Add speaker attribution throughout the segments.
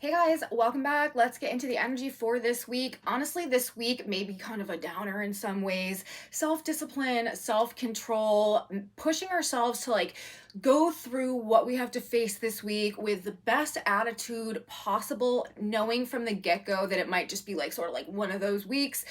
Speaker 1: Hey guys, welcome back. Let's get into the energy for this week. Honestly, this week may be kind of a downer in some ways. Self-discipline, self-control, pushing ourselves to go through what we have to face this week with the best attitude possible, knowing from the get-go that it might just be sort of like one of those weeks.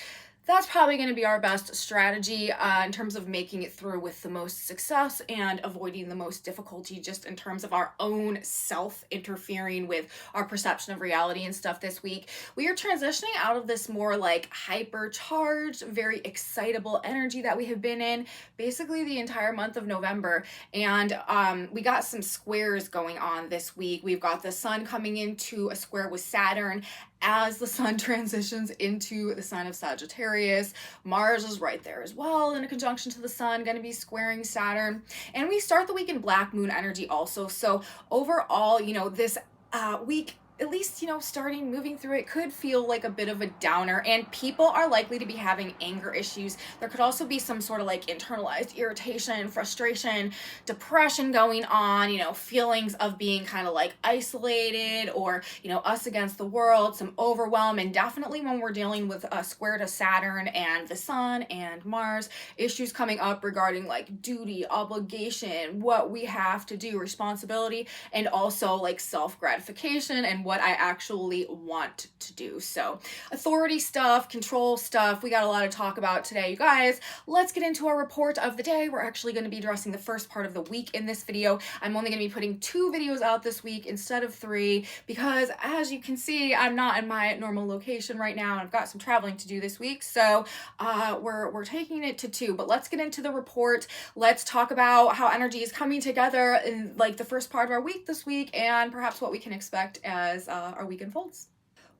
Speaker 1: That's probably going to be our best strategy in terms of making it through with the most success and avoiding the most difficulty, just in terms of our own self interfering with our perception of reality and stuff this week. We are transitioning out of this more hypercharged, very excitable energy that we have been in basically the entire month of November. And we got some squares going on this week. We've got the sun coming into a square with Saturn as the sun transitions into the sign of Sagittarius. Mars is right there as well in a conjunction to the sun, going to be squaring Saturn. And we start the week in black moon energy also. So overall, this week, at least, starting moving through it could feel like a bit of a downer, and people are likely to be having anger issues. There could also be some sort of internalized irritation, frustration, depression going on, feelings of being kind of isolated, or, us against the world, some overwhelm. And definitely when we're dealing with a square to Saturn and the sun and Mars, issues coming up regarding duty, obligation, what we have to do, responsibility, and also self-gratification and what I actually want to do. So authority stuff, control stuff, we got a lot to talk about today, you guys. Let's get into our report of the day. We're actually going to be addressing the first part of the week in this video. I'm only going to be putting 2 videos out this week instead of 3 because, as you can see, I'm not in my normal location right now and I've got some traveling to do this week. So we're taking it to 2, but let's get into the report. Let's talk about how energy is coming together in the first part of our week this week, and perhaps what we can expect as our week unfolds.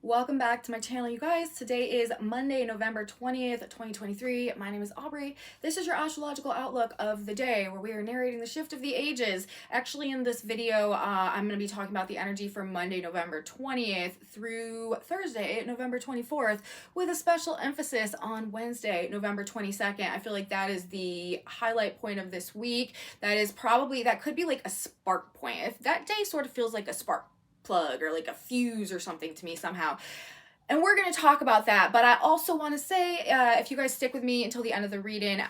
Speaker 1: Welcome back to my channel, you guys. Today is Monday, November 20th, 2023. My name is Aubrey. This is your astrological outlook of the day, where we are narrating the shift of the ages. Actually, in this video, I'm going to be talking about the energy from Monday, November 20th through Thursday, November 24th, with a special emphasis on Wednesday, November 22nd. I feel like that is the highlight point of this week. That could be a spark point. If that day sort of feels like a spark plug or a fuse or something to me somehow. And we're going to talk about that, but I also want to say, if you guys stick with me until the end of the reading,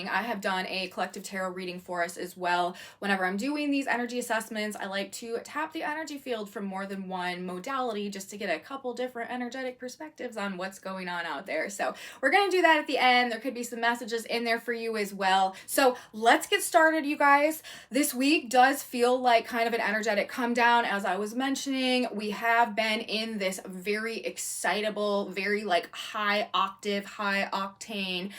Speaker 1: I have done a collective tarot reading for us as well. Whenever I'm doing these energy assessments, I like to tap the energy field from more than one modality just to get a couple different energetic perspectives on what's going on out there. So we're going to do that at the end. There could be some messages in there for you as well. So let's get started, you guys. This week does feel like kind of an energetic come down. As I was mentioning, we have been in this very excitable, very high octave, high octane,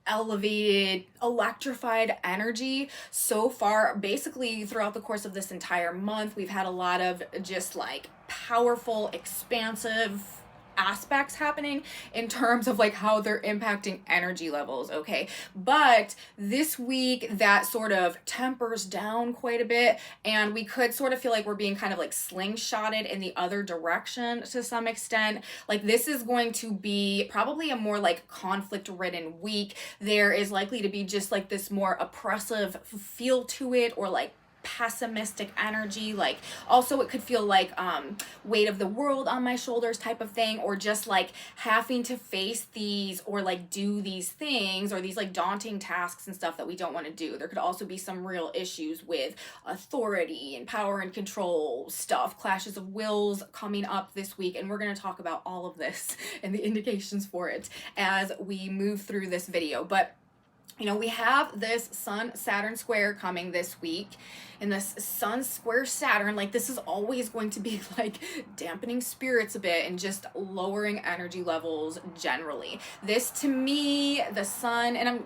Speaker 1: elevated, electrified energy so far. Basically throughout the course of this entire month, we've had a lot of just powerful, expansive aspects happening in terms of how they're impacting energy levels, okay? But this week that sort of tempers down quite a bit, and we could sort of feel like we're being kind of slingshotted in the other direction to some extent. This is going to be probably a more conflict-ridden week. There is likely to be just this more oppressive feel to it, or pessimistic energy. Also it could feel weight of the world on my shoulders type of thing, or just having to face these or do these things, or these daunting tasks and stuff that we don't want to do. There could also be some real issues with authority and power and control stuff, clashes of wills coming up this week, and we're going to talk about all of this and the indications for it as we move through this video. But we have this Sun-Saturn square coming this week, and this Sun square Saturn, this is always going to be dampening spirits a bit and just lowering energy levels generally. This, to me, the Sun, and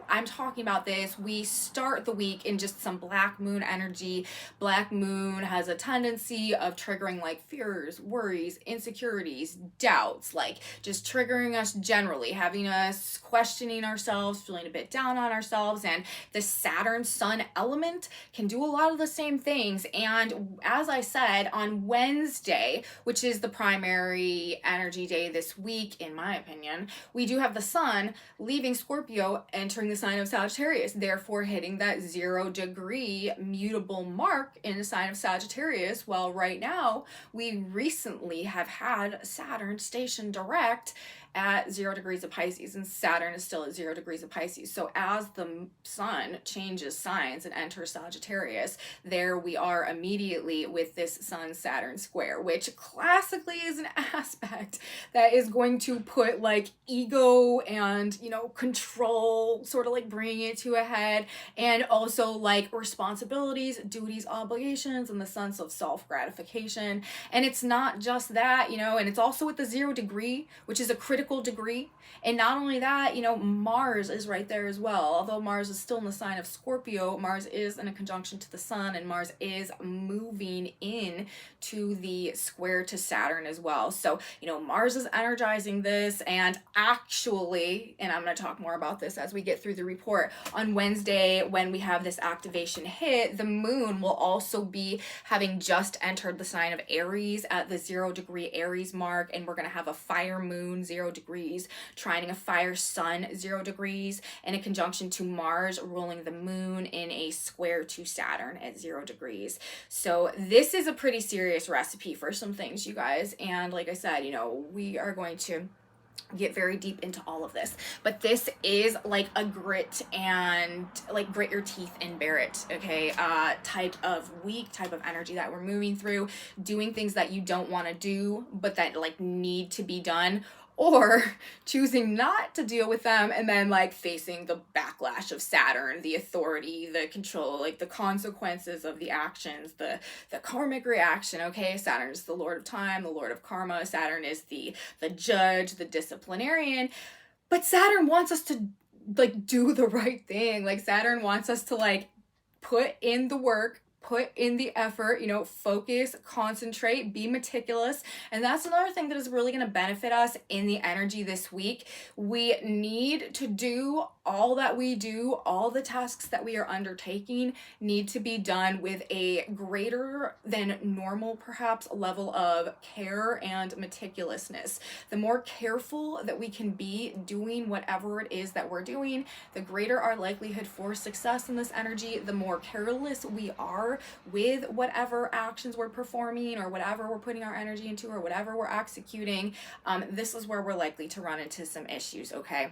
Speaker 1: I'm talking about this, we start the week in just some black moon energy. Black moon has a tendency of triggering fears, worries, insecurities, doubts, just triggering us generally, having us questioning ourselves, feeling a bit get down on ourselves. And the Saturn Sun element can do a lot of the same things. And as I said, on Wednesday, which is the primary energy day this week, in my opinion, we do have the Sun leaving Scorpio, entering the sign of Sagittarius, therefore hitting that 0-degree mutable mark in the sign of Sagittarius. Well, right now, we recently have had Saturn stationed direct at 0 degrees of Pisces, and Saturn is still at 0 degrees of Pisces. So as the Sun changes signs and enters Sagittarius, there we are immediately with this Sun-Saturn square, which classically is an aspect that is going to put like ego and, you know, control, sort of like bringing it to a head, and also like responsibilities, duties, obligations, and the sense of self-gratification. And it's not just that, you know, and it's also with the 0 degree, which is a critical degree. And not only that, you know, Mars is right there as well. Although Mars is still in the sign of Scorpio, Mars is in a conjunction to the Sun, and Mars is moving in to the square to Saturn as well. So, you know, Mars is energizing this, and actually, and I'm going to talk more about this as we get through the report, on Wednesday when we have this activation hit, the moon will also be having just entered the sign of Aries at the 0 degree Aries mark, and we're going to have a fire moon 0 degrees trining a fire sun 0 degrees, in a conjunction to Mars ruling the moon in a square to Saturn at 0 degrees. So this is a pretty serious recipe for some things, you guys. And like I said, you know, we are going to get very deep into all of this, but this is like a grit and like grit your teeth and bear it, okay, type of week, type of energy that we're moving through, doing things that you don't want to do but that like need to be done, or choosing not to deal with them and then like facing the backlash of Saturn, the authority, the control, like the consequences of the actions, the karmic reaction, okay? Saturn is the Lord of time, the Lord of karma. Saturn is the judge, the disciplinarian. But Saturn wants us to like do the right thing. Like Saturn wants us to like put in the work, put in the effort, you know, focus, concentrate, be meticulous. And that's another thing that is really going to benefit us in the energy this week. We need to do all that we do, all the tasks that we are undertaking need to be done with a greater than normal, perhaps, level of care and meticulousness. The more careful that we can be doing whatever it is that we're doing, the greater our likelihood for success in this energy. The more careless we are with whatever actions we're performing or whatever we're putting our energy into or whatever we're executing, this is where we're likely to run into some issues, okay?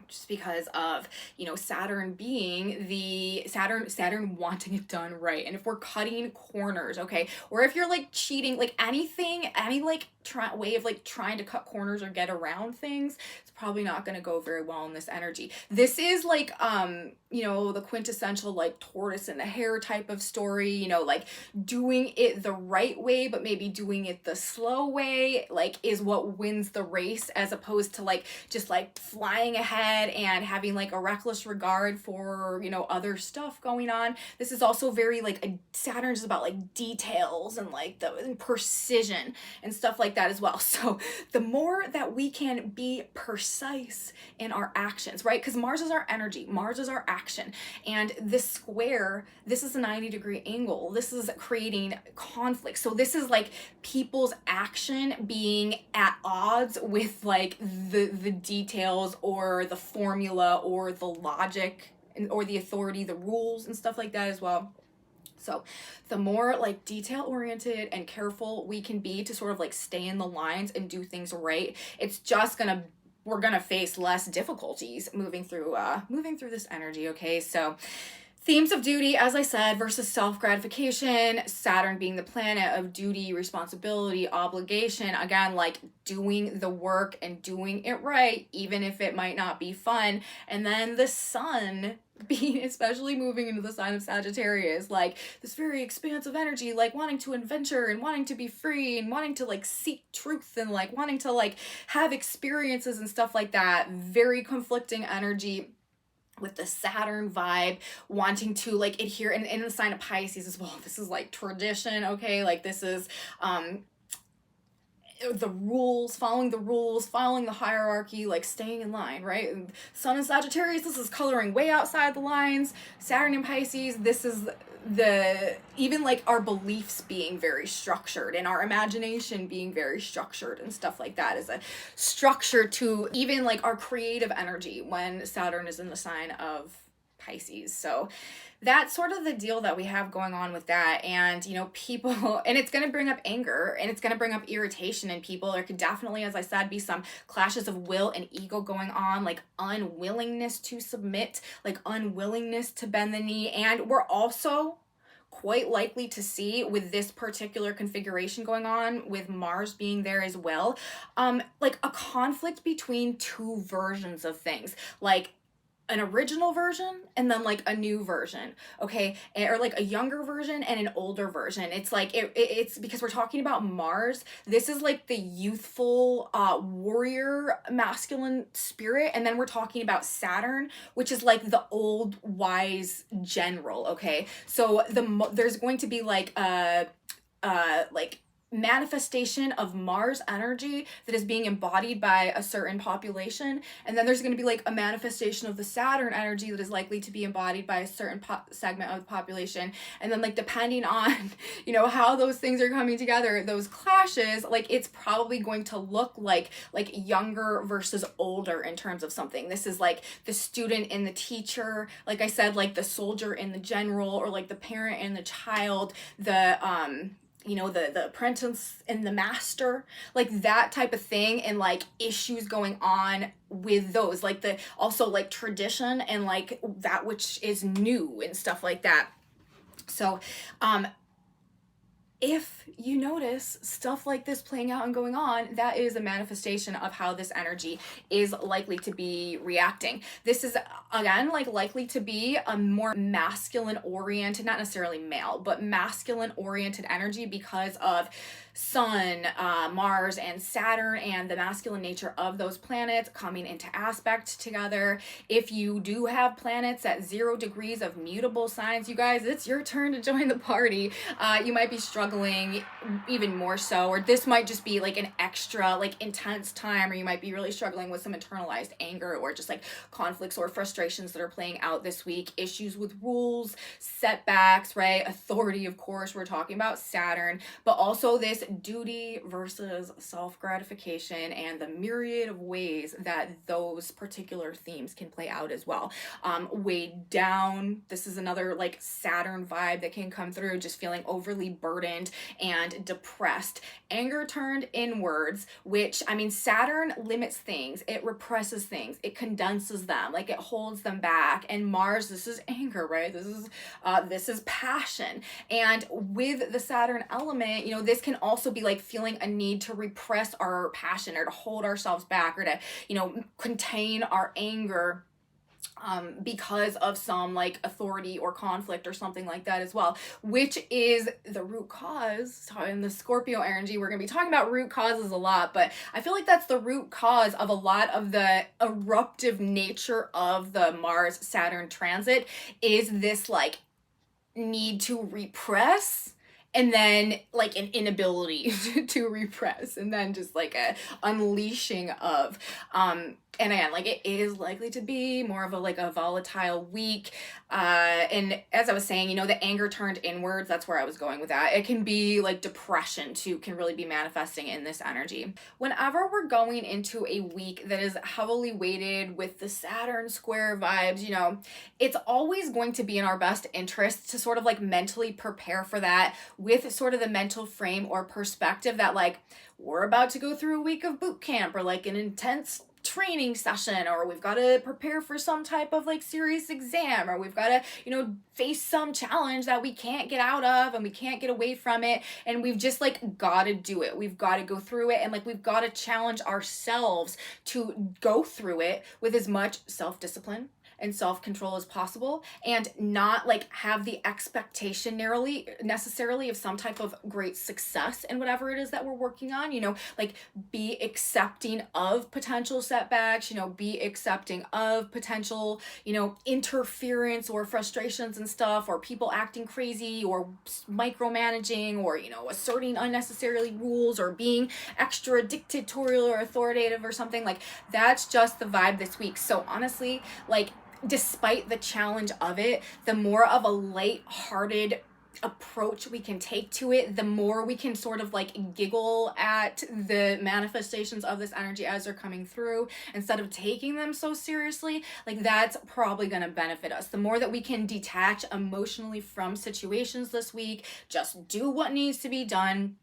Speaker 1: Just because of, you know, Saturn being the Saturn wanting it done right. And if we're cutting corners, okay, or if you're like cheating, like anything, any like way of like trying to cut corners or get around things, it's probably not going to go very well in this energy. This is like, you know, the quintessential like tortoise and the hare type of story, you know, like doing it the right way, but maybe doing it the slow way, like is what wins the race, as opposed to like just like flying ahead and having like a reckless regard for, you know, other stuff going on. This is also very like Saturn is about like details and like the precision and stuff like that as well. So the more that we can be precise in our actions, right? Because Mars is our energy, Mars is our action, and this square, this is a 90-degree angle. This is creating conflict. So this is like people's action being at odds with like the details or the formula or the logic or the authority, the rules and stuff like that as well. So the more like detail oriented and careful we can be to sort of like stay in the lines and do things right, it's just we're gonna face less difficulties moving through this energy, okay? So themes of duty, as I said, versus self-gratification, Saturn being the planet of duty, responsibility, obligation, again, like doing the work and doing it right, even if it might not be fun. And then the Sun being, especially moving into the sign of Sagittarius, like this very expansive energy, like wanting to adventure and wanting to be free and wanting to like seek truth and like wanting to like have experiences and stuff like that. Very conflicting energy with the Saturn vibe, wanting to like adhere, and in the sign of Pisces as well. This is like tradition, okay? Like this is the rules, following the rules, following the hierarchy, like staying in line, right? And Sun in Sagittarius, this is coloring way outside the lines. Saturn in Pisces, this is the even like our beliefs being very structured and our imagination being very structured and stuff like that is a structure to even like our creative energy when Saturn is in the sign of Pisces. So that's sort of the deal that we have going on with that. And, you know, people, and it's going to bring up anger and it's going to bring up irritation in people. There could definitely, as I said, be some clashes of will and ego going on, like unwillingness to submit, like unwillingness to bend the knee. And we're also quite likely to see with this particular configuration going on with Mars being there as well, like a conflict between two versions of things, like an original version and then like a new version, okay, or like a younger version and an older version. It's like it's because we're talking about Mars. This is like the youthful warrior masculine spirit, and then we're talking about Saturn, which is like the old wise general. Okay, so there's going to be like like manifestation of Mars energy that is being embodied by a certain population, and then there's going to be like a manifestation of the Saturn energy that is likely to be embodied by a certain segment of the population. And then like depending on you know how those things are coming together, those clashes, like it's probably going to look like younger versus older in terms of something. This is like the student and the teacher, like I said, like the soldier and the general, or like the parent and the child, the you know, the apprentice and the master, like that type of thing, and like issues going on with those, like the also like tradition and like that which is new and stuff like that. So if you notice stuff like this playing out and going on, that is a manifestation of how this energy is likely to be reacting. This is, again, like likely to be a more masculine oriented, not necessarily male, but masculine oriented energy because of Sun, Mars, and Saturn, and the masculine nature of those planets coming into aspect together. If you do have planets at 0 degrees of mutable signs, you guys, it's your turn to join the party. You might be struggling even more so, or this might just be like an extra like intense time, or you might be really struggling with some internalized anger or just like conflicts or frustrations that are playing out this week. Issues with rules, setbacks, right? Authority, of course, we're talking about Saturn, but also this duty versus self-gratification and the myriad of ways that those particular themes can play out as well. Weighed down, this is another like Saturn vibe that can come through, just feeling overly burdened and depressed. Anger turned inwards, which, I mean, Saturn limits things, it represses things, it condenses them, like it holds them back. And Mars, this is anger, right? This is passion. And with the Saturn element, you know, this can also be like feeling a need to repress our passion or to hold ourselves back or to, you know, contain our anger because of some like authority or conflict or something like that as well, which is the root cause. In the Scorpio energy, we're going to be talking about root causes a lot, but I feel like that's the root cause of a lot of the eruptive nature of the Mars Saturn transit, is this like need to repress, and then like an inability to repress, and then just like a unleashing of and again, like it is likely to be more of a like a volatile week. And as I was saying, you know, the anger turned inwards, that's where I was going with that. It can be like depression too, can really be manifesting in this energy. Whenever we're going into a week that is heavily weighted with the Saturn square vibes, you know, it's always going to be in our best interest to sort of like mentally prepare for that with sort of the mental frame or perspective that like we're about to go through a week of boot camp or like an intense training session, or we've got to prepare for some type of like serious exam, or we've got to, you know, face some challenge that we can't get out of and we can't get away from it, and we've just like got to do it. We've got to go through it, and like we've got to challenge ourselves to go through it with as much self-discipline and self-control as possible, and not like have the expectation necessarily of some type of great success in whatever it is that we're working on. Like be accepting of potential setbacks, be accepting of potential, interference or frustrations and stuff, or people acting crazy or micromanaging, or asserting unnecessarily rules, or being extra dictatorial or authoritative or something. Like that's just the vibe this week. So honestly, like despite the challenge of it, the more of a light-hearted approach we can take to it, the more we can sort of like giggle at the manifestations of this energy as they're coming through, instead of taking them so seriously. Like that's probably going to benefit us. The more that we can detach emotionally from situations this week, just do what needs to be done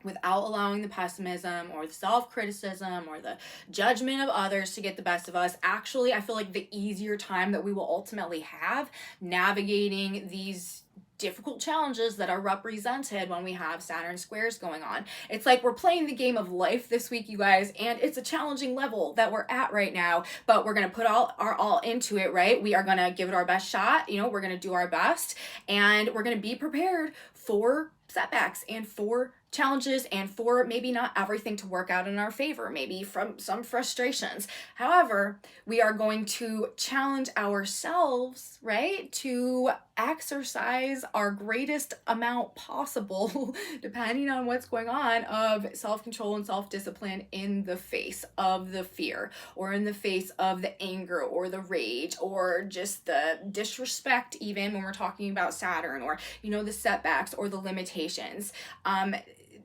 Speaker 1: without allowing the pessimism or the self-criticism or the judgment of others to get the best of us. Actually, I feel like the easier time that we will ultimately have navigating these difficult challenges that are represented when we have Saturn squares going on. It's like we're playing the game of life this week, you guys, and it's a challenging level that we're at right now, but we're going to put our all into it, right? We are going to give it our best shot. We're going to do our best, and we're going to be prepared for setbacks and for challenges, and for maybe not everything to work out in our favor, maybe from some frustrations. However, we are going to challenge ourselves, right, to exercise our greatest amount possible, depending on what's going on, of self-control and self-discipline in the face of the fear, or in the face of the anger or the rage, or just the disrespect, even when we're talking about Saturn, or the setbacks or the limitations.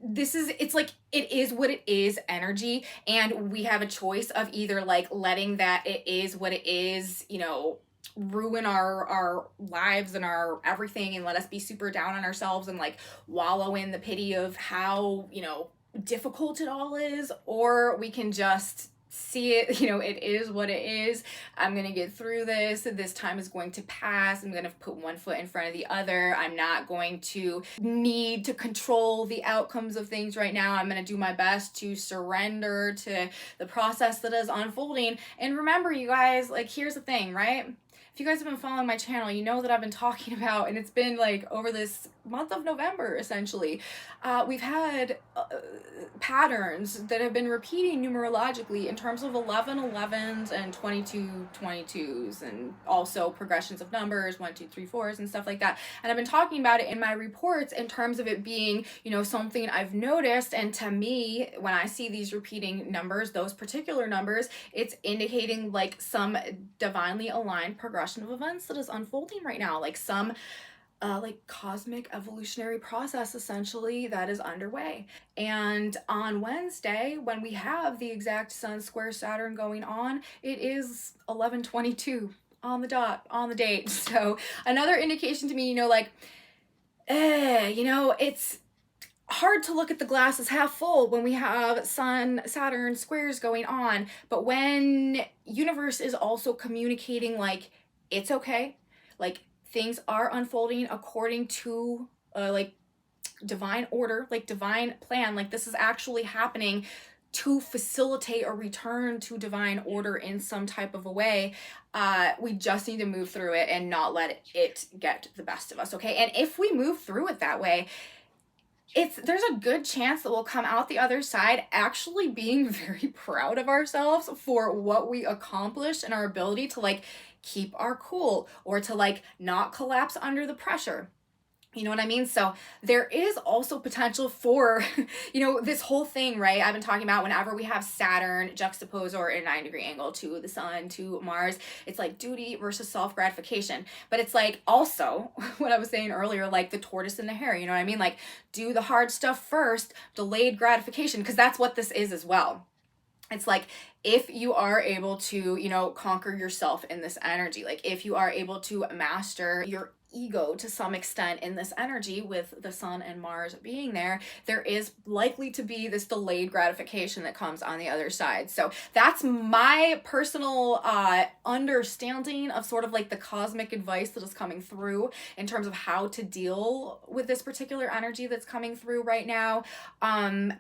Speaker 1: It's like, it is what it is energy, and we have a choice of either like letting that it is what it is, ruin our lives and our everything, and let us be super down on ourselves and like wallow in the pity of how difficult it all is, or we can just see it, it is what it is. I'm gonna get through this time is going to pass. I'm gonna put one foot in front of the other. I'm not going to need to control the outcomes of things right now. I'm gonna do my best to surrender to the process that is unfolding. And remember, you guys, like, here's the thing, right? If you guys have been following my channel, you know that I've been talking about, and it's been like over this month of November, essentially, we've had patterns that have been repeating numerologically in terms of 11 11s and 22 22s, and also progressions of numbers, 1 2 3 4s and stuff like that. And I've been talking about it in my reports in terms of it being, something I've noticed. And to me, when I see these repeating numbers, those particular numbers, it's indicating like some divinely aligned progression of events that is unfolding right now, like some like cosmic evolutionary process essentially that is underway. And on Wednesday, when we have the exact Sun square Saturn going on, it is 11:22 on the dot, on the date. So another indication to me, it's hard to look at the glass as half full when we have Sun Saturn squares going on, but when universe is also communicating like it's okay, like things are unfolding according to like divine order, like divine plan, like this is actually happening to facilitate a return to divine order in some type of a way. We just need to move through it and not let it get the best of us, okay? And if we move through it that way, there's a good chance that we'll come out the other side actually being very proud of ourselves for what we accomplished and our ability to like keep our cool, or to like not collapse under the pressure. You know what I mean? So there is also potential for, this whole thing, right? I've been talking about whenever we have Saturn juxtaposed or at a 9-degree angle to the Sun, to Mars, it's like duty versus self-gratification. But it's like also what I was saying earlier, like the tortoise and the hare, you know what I mean? Like do the hard stuff first, delayed gratification, because that's what this is as well. It's like, if you are able to, conquer yourself in this energy, like if you are able to master your ego to some extent in this energy with the Sun and Mars being there, there is likely to be this delayed gratification that comes on the other side. So that's my personal understanding of sort of like the cosmic advice that is coming through in terms of how to deal with this particular energy that's coming through right now.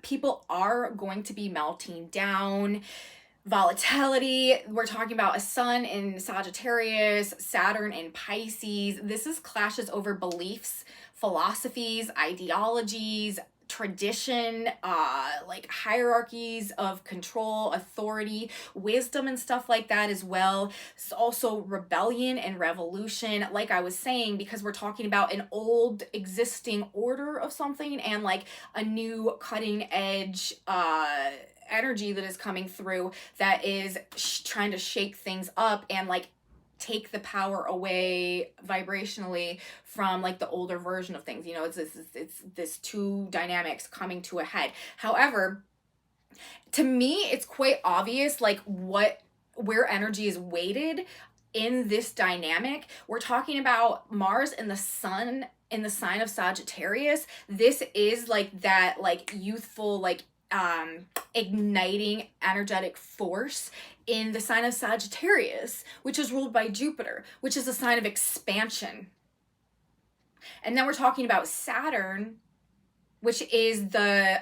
Speaker 1: People are going to be melting down. volatility. We're talking about a sun in Sagittarius, Saturn in Pisces. This is clashes over beliefs, philosophies, ideologies, tradition, like hierarchies of control, authority, wisdom, and stuff like that as well. It's also rebellion and revolution, like I was saying, because we're talking about an old existing order of something and like a new cutting edge energy that is coming through that is trying to shake things up and like take the power away vibrationally from like the older version of things. You know, it's this two dynamics coming to a head. However, to me it's quite obvious like where energy is weighted in this dynamic. We're talking about Mars and the sun in the sign of Sagittarius. This is like that like youthful like igniting energetic force in the sign of Sagittarius, which is ruled by Jupiter, which is a sign of expansion. And then we're talking about Saturn, which is the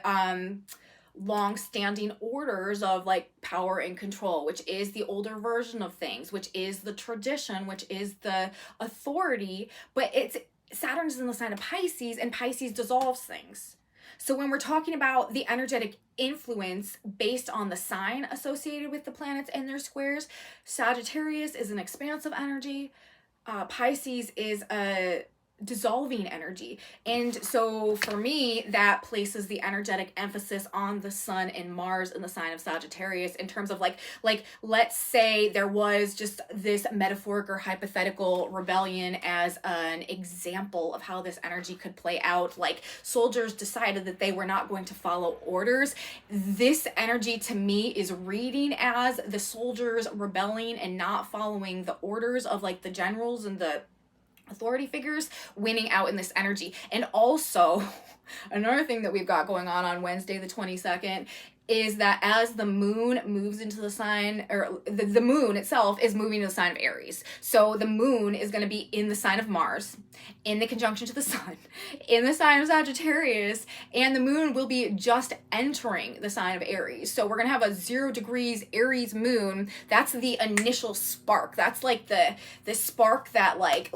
Speaker 1: long-standing orders of like power and control, which is the older version of things, which is the tradition, which is the authority. But it's Saturn's in the sign of Pisces, and Pisces dissolves things. So when we're talking about the energetic influence based on the sign associated with the planets and their squares, Sagittarius is an expansive energy. Pisces is a dissolving energy. And so for me, that places the energetic emphasis on the sun and Mars in the sign of Sagittarius in terms of like let's say there was just this metaphoric or hypothetical rebellion as an example of how this energy could play out. Like soldiers decided that they were not going to follow orders. This energy to me is reading as the soldiers rebelling and not following the orders of like the generals and the authority figures, winning out in this energy. And also another thing that we've got going on Wednesday the 22nd is that as the moon moves into the sign, or the moon itself is moving to the sign of Aries. So the moon is going to be in the sign of Mars, in the conjunction to the sun, in the sign of Sagittarius, and the moon will be just entering the sign of Aries. So we're going to have a 0 degrees Aries moon. That's the initial spark. That's like the spark that like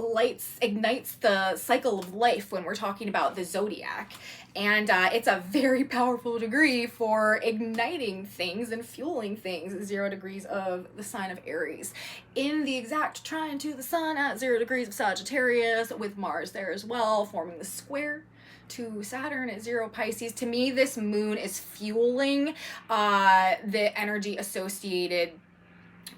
Speaker 1: ignites the cycle of life when we're talking about the zodiac. And it's a very powerful degree for igniting things and fueling things, 0 degrees of the sign of Aries. In the exact trine to the sun at 0 degrees of Sagittarius, with Mars there as well, forming the square to Saturn at 0 Pisces. To me, this moon is fueling the energy associated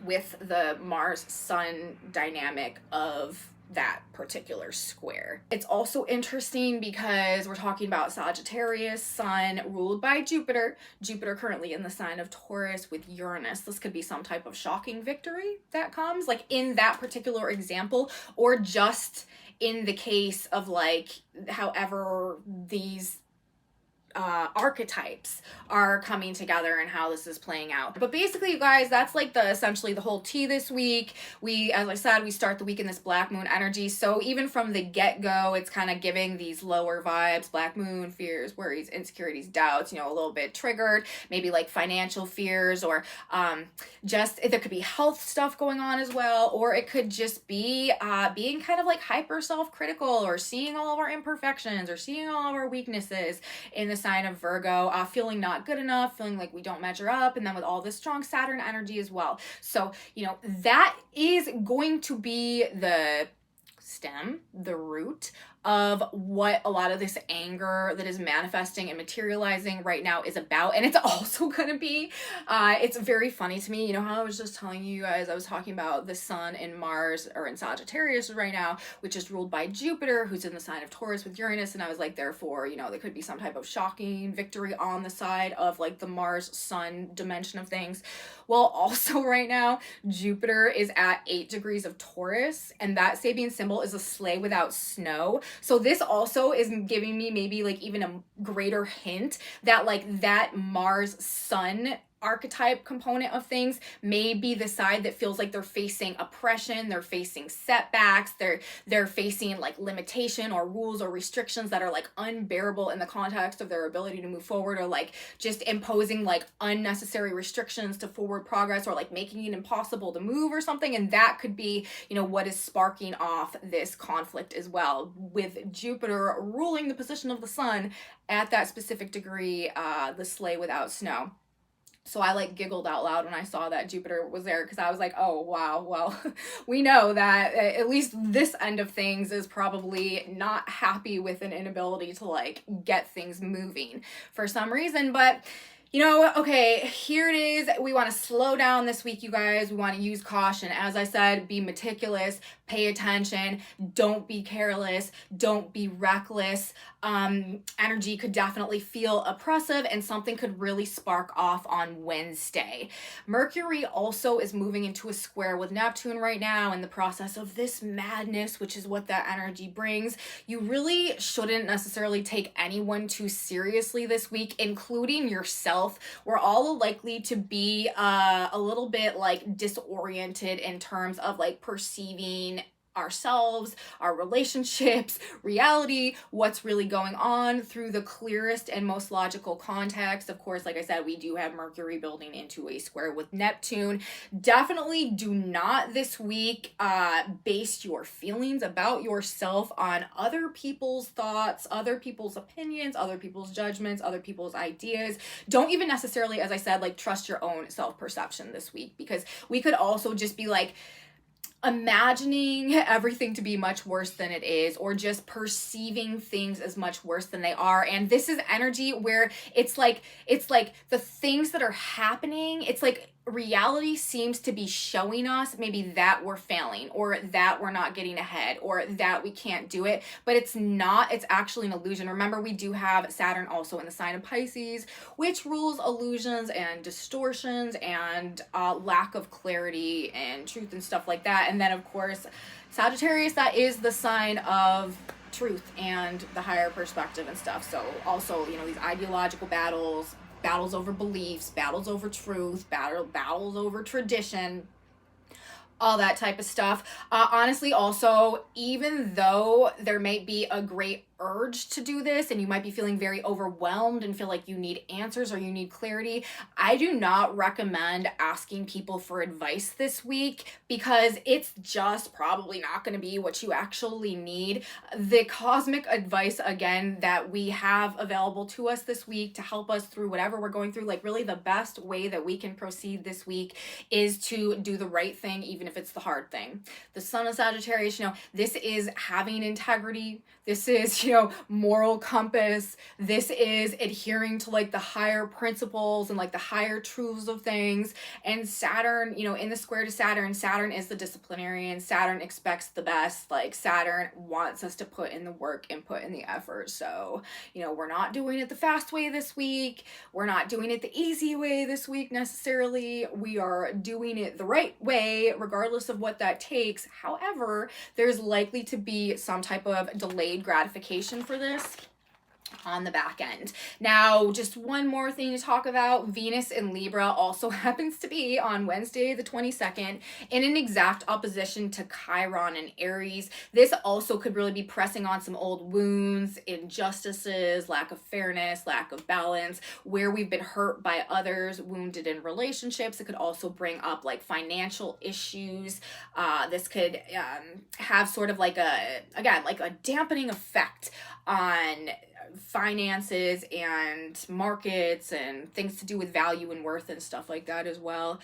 Speaker 1: with the Mars-Sun dynamic of that particular square. It's also interesting because we're talking about Sagittarius, sun ruled by Jupiter. Jupiter currently in the sign of Taurus with Uranus. This could be some type of shocking victory that comes, like in that particular example, or just in the case of like however these archetypes are coming together and how this is playing out. But basically, you guys, that's like essentially the whole tea this week. As I said, we start the week in this black moon energy. So even from the get-go, it's kind of giving these lower vibes, black moon, fears, worries, insecurities, doubts, a little bit triggered, maybe like financial fears, or just there could be health stuff going on as well, or it could just be being kind of like hyper self-critical, or seeing all of our imperfections, or seeing all of our weaknesses in the sign of Virgo, feeling not good enough, feeling like we don't measure up, and then with all this strong Saturn energy as well. So, that is going to be the stem, the root of what a lot of this anger that is manifesting and materializing right now is about. And it's also going to be, it's very funny to me, how I was just telling you guys, I was talking about the sun in Mars, or in Sagittarius right now, which is ruled by Jupiter, who's in the sign of Taurus with Uranus. And I was like, therefore, there could be some type of shocking victory on the side of like the Mars sun dimension of things. Well, also right now, Jupiter is at 8 degrees of Taurus, and that Sabian symbol is a sleigh without snow. So this also is giving me maybe like even a greater hint that like that Mars sun archetype component of things may be the side that feels like they're facing oppression, they're facing setbacks, they're facing like limitation or rules or restrictions that are like unbearable in the context of their ability to move forward, or like just imposing like unnecessary restrictions to forward progress, or like making it impossible to move or something. And that could be, you know, what is sparking off this conflict as well, with Jupiter ruling the position of the sun at that specific degree, the sleigh without snow. So I like giggled out loud when I saw that Jupiter was there, because I was like, oh, wow, well, we know that at least this end of things is probably not happy with an inability to like get things moving for some reason. But you know, okay, here it is. We want to slow down this week, you guys. We want to use caution. As I said, be meticulous, pay attention, don't be careless, don't be reckless. Energy could definitely feel oppressive, and something could really spark off on Wednesday. Mercury also is moving into a square with Neptune right now in the process of this madness, which is what that energy brings. You really shouldn't necessarily take anyone too seriously this week, including yourself. We're all likely to be a little bit like disoriented in terms of like perceiving ourselves, our relationships, reality, what's really going on through the clearest and most logical context. Of course, like I said, we do have Mercury building into a square with Neptune. Definitely do not this week base your feelings about yourself on other people's thoughts, other people's opinions, other people's judgments, other people's ideas. Don't even necessarily, as I said, like trust your own self-perception this week, because we could also just be like imagining everything to be much worse than it is, or just perceiving things as much worse than they are. And this is energy where it's like the things that are happening, it's like reality seems to be showing us maybe that we're failing, or that we're not getting ahead, or that we can't do it, but it's not. It's actually an illusion. Remember, we do have Saturn also in the sign of Pisces, which rules illusions and distortions and lack of clarity and truth and stuff like that. And then of course Sagittarius, that is the sign of truth and the higher perspective and stuff. So also, you know, these ideological battles over beliefs, battles over truth, battles over tradition, all that type of stuff. Honestly, also, even though there may be a great urge to do this and you might be feeling very overwhelmed and feel like you need answers or you need clarity, I do not recommend asking people for advice this week, because it's just probably not going to be what you actually need. The cosmic advice, again, that we have available to us this week to help us through whatever we're going through, like really the best way that we can proceed this week is to do the right thing, even if it's the hard thing. The Sun of Sagittarius, you know, this is having integrity. This is, you know, moral compass. This is adhering to like the higher principles and like the higher truths of things. And Saturn, you know, in the square to Saturn, Saturn is the disciplinarian. Saturn expects the best. Like Saturn wants us to put in the work and put in the effort. So, you know, we're not doing it the fast way this week. We're not doing it the easy way this week necessarily. We are doing it the right way, regardless of what that takes. However, there's likely to be some type of delayed gratification for this on the back end. Now, just one more thing to talk about. Venus in Libra also happens to be on Wednesday the 22nd in an exact opposition to Chiron in Aries. This also could really be pressing on some old wounds, injustices, lack of fairness, lack of balance, where we've been hurt by others, wounded in relationships. It could also bring up like financial issues. This could have sort of like a dampening effect on finances and markets and things to do with value and worth and stuff like that as well.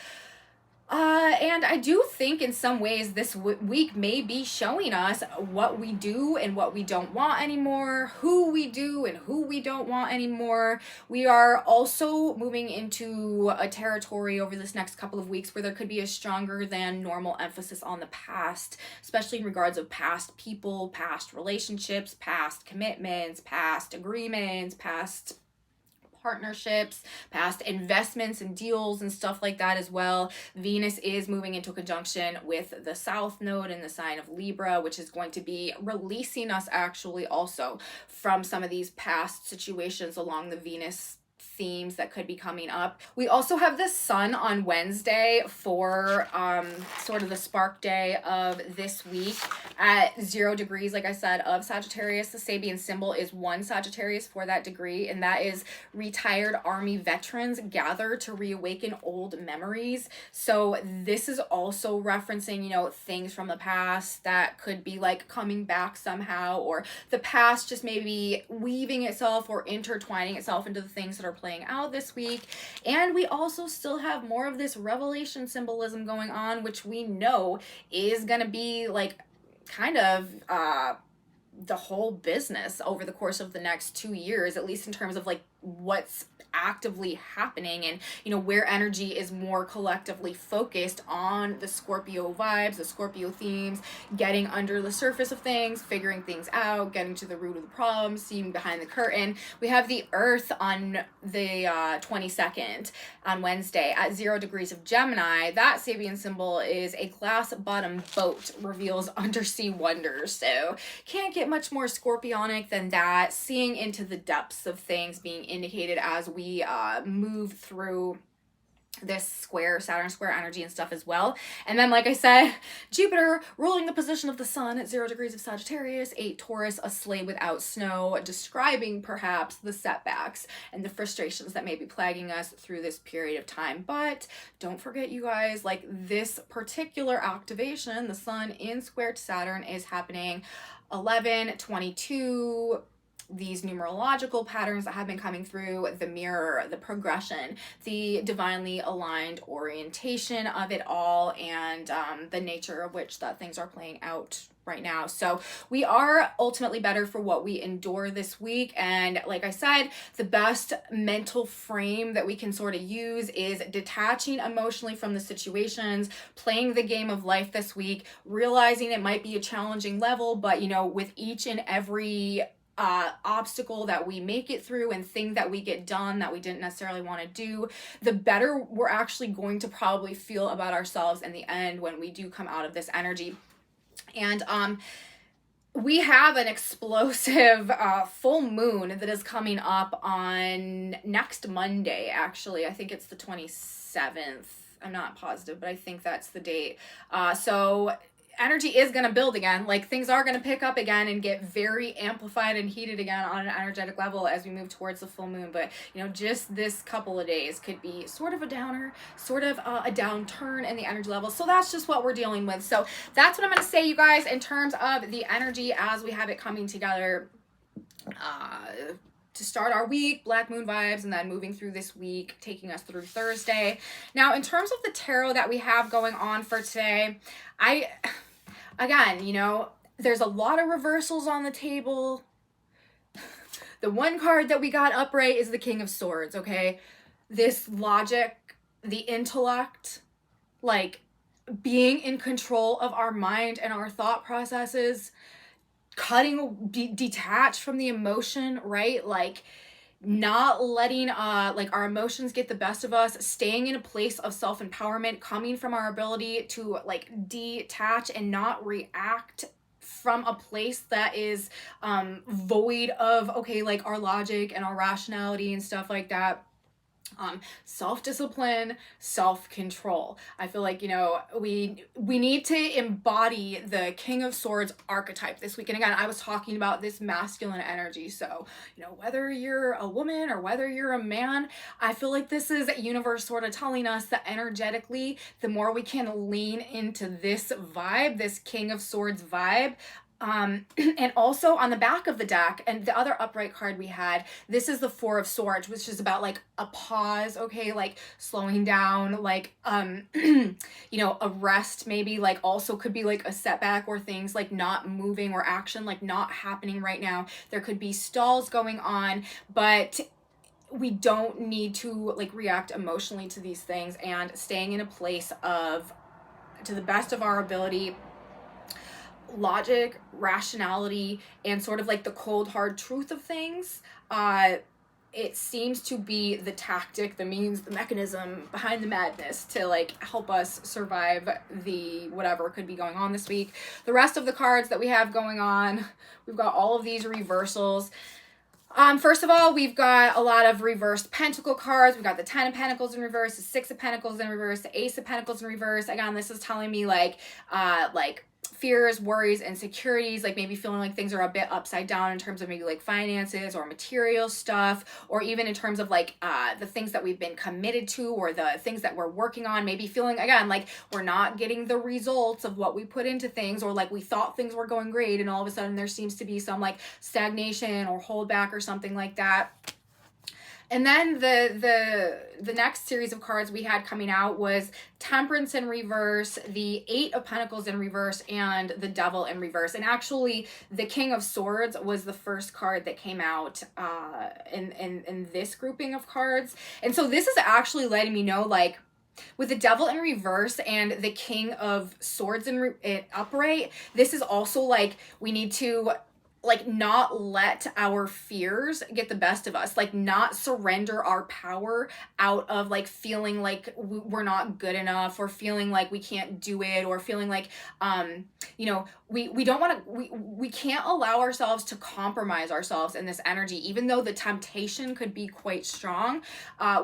Speaker 1: And I do think in some ways this week may be showing us what we do and what we don't want anymore, who we do and who we don't want anymore. We are also moving into a territory over this next couple of weeks where there could be a stronger than normal emphasis on the past, especially in regards of past people, past relationships, past commitments, past agreements, past partnerships, past investments and deals and stuff like that as well. Venus is moving into conjunction with the South Node in the sign of Libra, which is going to be releasing us actually also from some of these past situations along the Venus themes that could be coming up. We also have the sun on Wednesday for sort of the spark day of this week at 0 degrees, like I said, of Sagittarius. The Sabian symbol is 1 Sagittarius for that degree, and that is retired Army veterans gather to reawaken old memories. So this is also referencing, you know, things from the past that could be like coming back somehow, or the past just maybe weaving itself or intertwining itself into the things that are playing out this week. And we also still have more of this revelation symbolism going on, which we know is going to be like kind of the whole business over the course of the next 2 years, at least in terms of like what's actively happening, and you know, where energy is more collectively focused on the Scorpio vibes, the Scorpio themes, getting under the surface of things, figuring things out, getting to the root of the problem, seeing behind the curtain. We have the Earth on the 22nd on Wednesday at 0 degrees of Gemini. That Sabian symbol is a glass bottom boat, reveals undersea wonders. So can't get much more scorpionic than that, seeing into the depths of things being indicated as we move through this square, Saturn square energy and stuff as well. And then, like I said, Jupiter ruling the position of the sun at 0 degrees of Sagittarius, 8 Taurus, a sleigh without snow, describing perhaps the setbacks and the frustrations that may be plaguing us through this period of time. But don't forget, you guys, like this particular activation, the sun in square to Saturn, is happening 11/22. These numerological patterns that have been coming through, the mirror, the progression, the divinely aligned orientation of it all, and the nature of which that things are playing out right now. So we are ultimately better for what we endure this week. And like I said, the best mental frame that we can sort of use is detaching emotionally from the situations, playing the game of life this week, realizing it might be a challenging level, but you know, with each and every obstacle that we make it through and thing that we get done that we didn't necessarily want to do, the better we're actually going to probably feel about ourselves in the end when we do come out of this energy. And we have an explosive full moon that is coming up on next Monday, actually. I think it's the 27th. I'm not positive, but I think that's the date. So energy is going to build again. Like things are going to pick up again and get very amplified and heated again on an energetic level as we move towards the full moon. But you know, just this couple of days could be sort of a downer, sort of a downturn in the energy level. So that's just what we're dealing with. So that's what I'm going to say, you guys, in terms of the energy as we have it coming together to start our week, black moon vibes, and then moving through this week, taking us through Thursday. Now, in terms of the tarot that we have going on for today, again, you know, there's a lot of reversals on the table. The one card that we got upright is the King of Swords, okay? This logic, the intellect, like being in control of our mind and our thought processes, detached from the emotion, right? Like not letting like our emotions get the best of us, staying in a place of self-empowerment, coming from our ability to like detach and not react from a place that is void of, okay, like our logic and our rationality and stuff like that. Self-discipline, self-control. I feel like, you know, we need to embody the King of Swords archetype this week. And again, I was talking about this masculine energy. So, you know, whether you're a woman or whether you're a man, I feel like this is universe sort of telling us that energetically, the more we can lean into this vibe, this King of Swords vibe, and also on the back of the deck, and the other upright card we had, this is the Four of Swords, which is about like a pause, okay, like slowing down, like you know, a rest maybe, like also could be like a setback or things like not moving or action like not happening right now. There could be stalls going on, but we don't need to like react emotionally to these things, and staying in a place of, to the best of our ability, logic, rationality, and sort of like the cold hard truth of things. It seems to be the tactic, the means, the mechanism behind the madness to like help us survive the whatever could be going on this week. The rest of the cards that we have going on, we've got all of these reversals. First of all, we've got a lot of reversed pentacle cards. We've got the 10 of Pentacles in reverse, the 6 of Pentacles in reverse, the Ace of Pentacles in reverse. Again, this is telling me like fears, worries, insecurities, like maybe feeling like things are a bit upside down in terms of maybe like finances or material stuff, or even in terms of like the things that we've been committed to or the things that we're working on, maybe feeling again like we're not getting the results of what we put into things, or like we thought things were going great and all of a sudden there seems to be some like stagnation or holdback or something like that. And then the next series of cards we had coming out was Temperance in reverse, the 8 of Pentacles in reverse, and the Devil in reverse. And actually, the King of Swords was the first card that came out in this grouping of cards. And so this is actually letting me know, like, with the Devil in reverse and the King of Swords in upright, this is also like we need to like not let our fears get the best of us, like not surrender our power out of like feeling like we're not good enough, or feeling like we can't do it, or feeling like you know, we don't want to, we can't allow ourselves to compromise ourselves in this energy. Even though the temptation could be quite strong,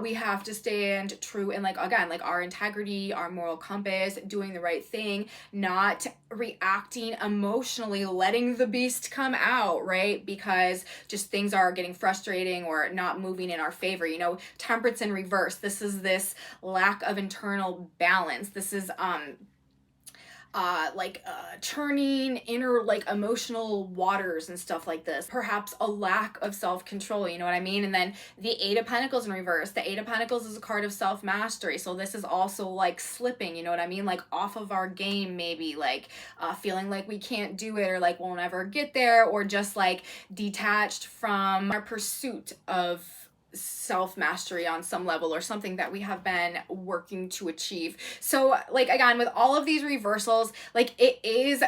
Speaker 1: we have to stand true in like, again, like our integrity, our moral compass, doing the right thing, not reacting emotionally, letting the beast come out, right? Because just things are getting frustrating or not moving in our favor. You know, Temperance in reverse, this is this lack of internal balance. This is churning inner like emotional waters and stuff like this. Perhaps a lack of self-control, you know what I mean? And then the 8 of Pentacles in reverse. The 8 of Pentacles is a card of self-mastery. So this is also like slipping, you know what I mean? Like off of our game, maybe like feeling like we can't do it, or like we'll never get there, or just like detached from our pursuit of self-mastery on some level, or something that we have been working to achieve. So like again, with all of these reversals, like it is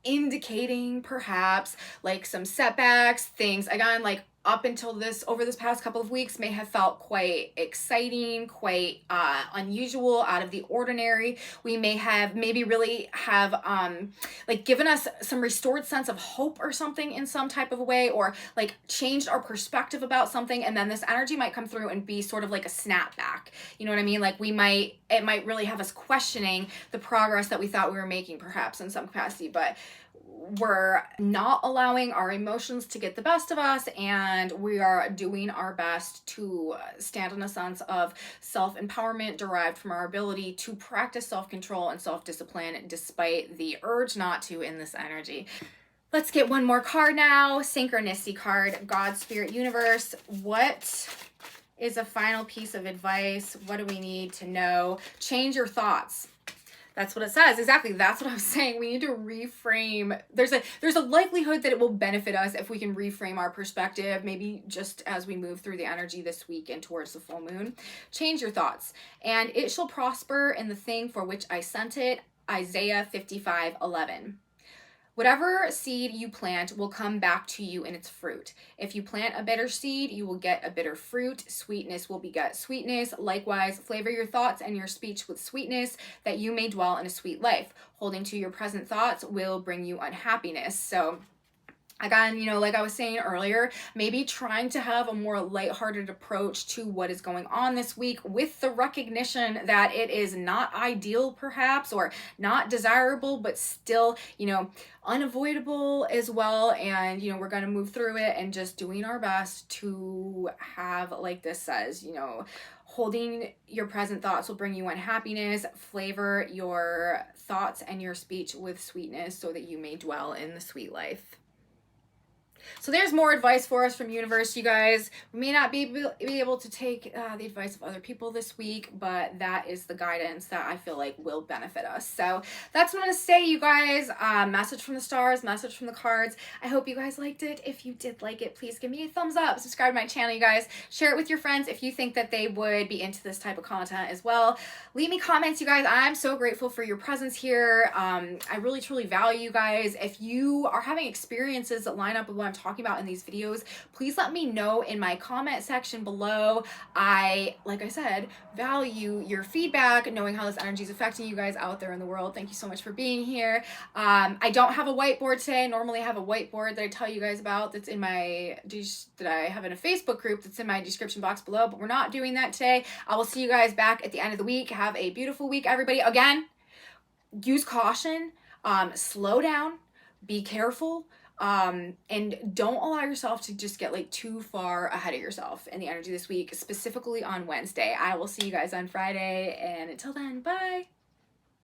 Speaker 1: indicating perhaps like some setbacks, things again like up until this, over this past couple of weeks, may have felt quite exciting, quite unusual, out of the ordinary. We may have maybe really have like given us some restored sense of hope or something in some type of a way, or like changed our perspective about something. And then this energy might come through and be sort of like a snapback. You know what I mean? Like it might really have us questioning the progress that we thought we were making, perhaps in some capacity, but we're not allowing our emotions to get the best of us, and we are doing our best to stand in a sense of self-empowerment derived from our ability to practice self-control and self-discipline despite the urge not to in this energy. Let's get one more card now. Synchronicity card. God, Spirit, Universe. What is a final piece of advice? What do we need to know? Change your thoughts. That's what it says. Exactly. That's what I was saying. We need to reframe. There's a likelihood that it will benefit us if we can reframe our perspective, maybe just as we move through the energy this week and towards the full moon. Change your thoughts. And it shall prosper in the thing for which I sent it. Isaiah 55:11. Whatever seed you plant will come back to you in its fruit. If you plant a bitter seed, you will get a bitter fruit. Sweetness will beget sweetness. Likewise, flavor your thoughts and your speech with sweetness, that you may dwell in a sweet life. Holding to your present thoughts will bring you unhappiness. So again, you know, like I was saying earlier, maybe trying to have a more lighthearted approach to what is going on this week, with the recognition that it is not ideal perhaps, or not desirable, but still, you know, unavoidable as well. And, you know, we're going to move through it and just doing our best to have, like this says, you know, holding your present thoughts will bring you unhappiness. Flavor your thoughts and your speech with sweetness, so that you may dwell in the sweet life. So there's more advice for us from universe, you guys. We may not be able to take the advice of other people this week, but that is the guidance that I feel like will benefit us. So that's what I'm going to say, you guys. Message from the stars, message from the cards. I hope you guys liked it. If you did like it, please give me a thumbs up. Subscribe to my channel, you guys. Share it with your friends if you think that they would be into this type of content as well. Leave me comments, you guys. I'm so grateful for your presence here. I really, truly value you guys. If you are having experiences that line up with what I'm talking about in these videos, please let me know in my comment section below. Like I said, value your feedback, knowing how this energy is affecting you guys out there in the world. Thank you so much for being here. I don't have a whiteboard today. I normally have a whiteboard that I tell you guys about that I have in a Facebook group that's in my description box below, but we're not doing that today. I will see you guys back at the end of the week. Have a beautiful week, everybody. Again, use caution, slow down, be careful, and don't allow yourself to just get like too far ahead of yourself in the energy this week, specifically on Wednesday. I will see you guys on Friday, and until then, bye.